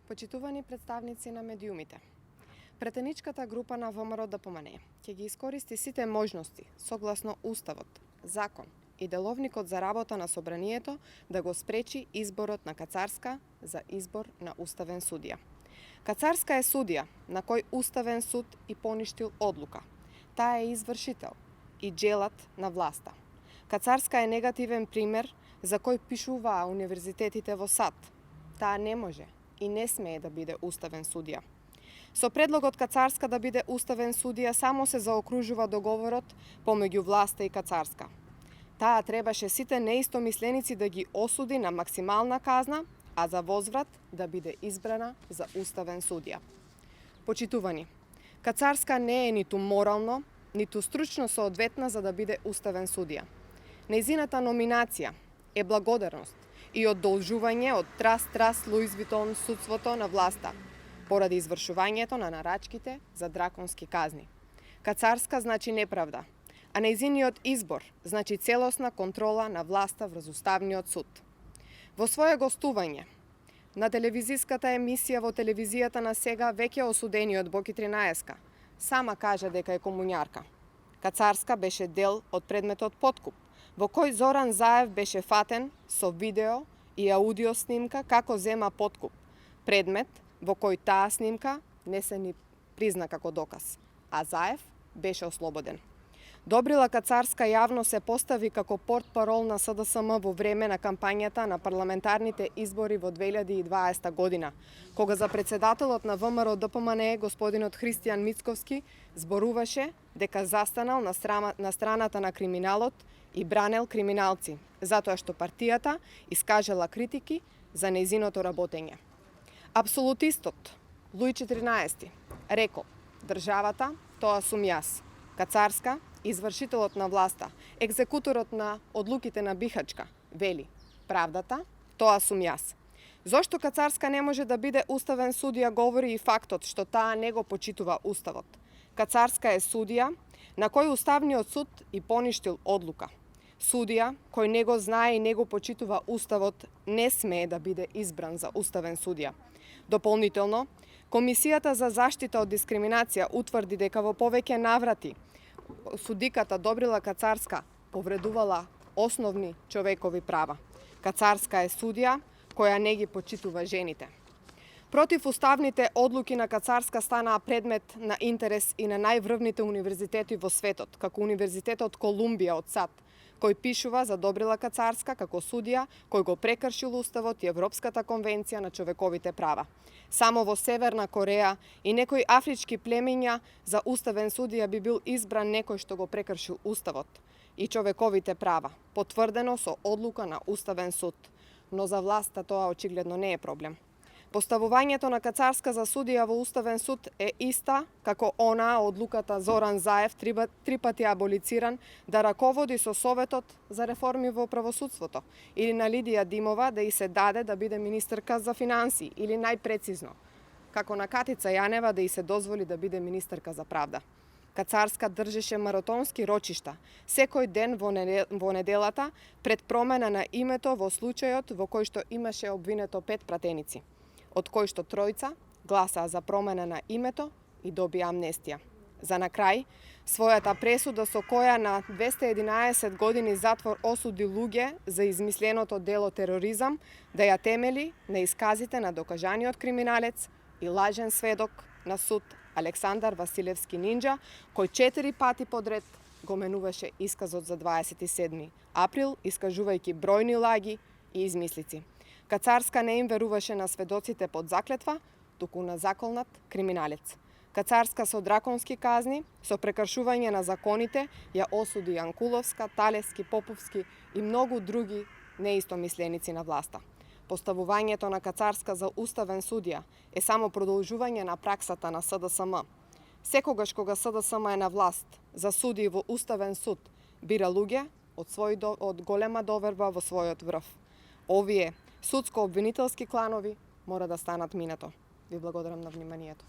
Почитувани представници на медиумите, претеничката група на ВМРО ДПМНЕ ќе ги искористи сите можности согласно Уставот, закон и деловникот за работа на Собранието да го спречи изборот на Кацарска за избор на уставен судија. Кацарска е судија на кој Уставен суд и поништил одлука. Таа е извршител и джелат на власта. Кацарска е негативен пример за кој пишуваа универзитетите во САД. Таа не може и не смее да биде уставен судија. Со предлогот Кацарска да биде уставен судија само се заокружува договорот помеѓу власта и Кацарска. Таа требаше сите неистомисленици да ги осуди на максимална казна, а за возврат да биде избрана за уставен судија. Почитувани, Кацарска не е ниту морално, ниту стручно соодветна за да биде уставен судија. Нејзината номинација е благодарност и одолжување од трас Луис Витон судството на власта, поради извршувањето на нарачките за драконски казни. Кацарска значи неправда, а нејзиниот избор значи целосна контрола на власта врз Уставниот суд. Во свое гостување на телевизиската емисија во телевизијата на сега веќе осудениот Боки 13 сама кажа дека е комуњарка. Кацарска беше дел од предметот подкуп, во кој Зоран Заев беше фатен со видео и аудио снимка како зема подкуп, предмет во кој таа снимка не се ни призна како доказ, а Заев беше ослободен. Добрила Кацарска јавно се постави како портпарол на СДСМ во време на кампањата на парламентарните избори во 2020 година, кога за председателот на ВМРО ДПМНЕ господинот Христијан Мицковски зборуваше дека застанал на страната на криминалот и бранел криминалци, затоа што партијата искажала критики за нејзиното работење. Апсолутистот Луј 14 рекол: државата, тоа сум јас. Кацарска, извршителот на власта, екзекуторот на одлуките на Бихачка, вели: правдата, тоа сум јас. Зошто Кацарска не може да биде уставен судија говори и фактот што таа не го почитува Уставот. Кацарска е судија на кој Уставниот суд и поништил одлука. Судија кој не го знае и не го почитува Уставот не смее да биде избран за уставен судија. Дополнително, Комисијата за заштита од дискриминација утврди дека во повеќе наврати судиката Добрила Кацарска повредувала основни човекови права. Кацарска е судија која не ги почитува жените. Противуставните одлуки на Кацарска станаа предмет на интерес и на најврвните универзитети во светот, како Универзитетот Колумбија од САД, кој пишува за Добрила Кацарска како судија кој го прекршил Уставот и Европската конвенција на човековите права. Само во Северна Кореја и некои афрички племиња за уставен судија би бил избран некој што го прекршил Уставот и човековите права, потврдено со одлука на Уставен суд. Но за власта тоа очигледно не е проблем. Поставувањето на Кацарска за судија во Уставен суд е иста како онаа одлуката Зоран Заев, три пати аболициран, да раководи со Советот за реформи во правосудството, или на Лидија Димова да и се даде да биде министерка за финансии, или најпрецизно, како на Катица Јанева да и се дозволи да биде министерка за правда. Кацарска држеше маратонски рочишта секој ден во неделата пред промена на името во случајот во кој што имаше обвинето 5 пратеници, од кој што тројца гласаа за промена на името и добија амнестија. За на крај, својата пресуда со која на 211 години затвор осуди луѓе за измисленото дело тероризам да ја темели на исказите на докажаниот криминалец и лажен сведок на суд Александар Василевски Нинџа, кој 4 пати подред го менуваше исказот за 27 април, искажувајќи бројни лаги и измислици. Кацарска не им веруваше на сведоците под заклетва, туку на заколнат криминалец. Кацарска со драконски казни, со прекршување на законите, ја осуди Јанкуловска, Талевски, Поповски и многу други неистомисленици на власта. Поставувањето на Кацарска за уставен судија е само продолжување на праксата на СДСМ. Секогаш кога СДСМ е на власт, за судии во Уставен суд бира луѓе од голема доверба во својот врв. Овие судско-обвинителски кланови мора да станат минато. Ви благодарам на вниманието.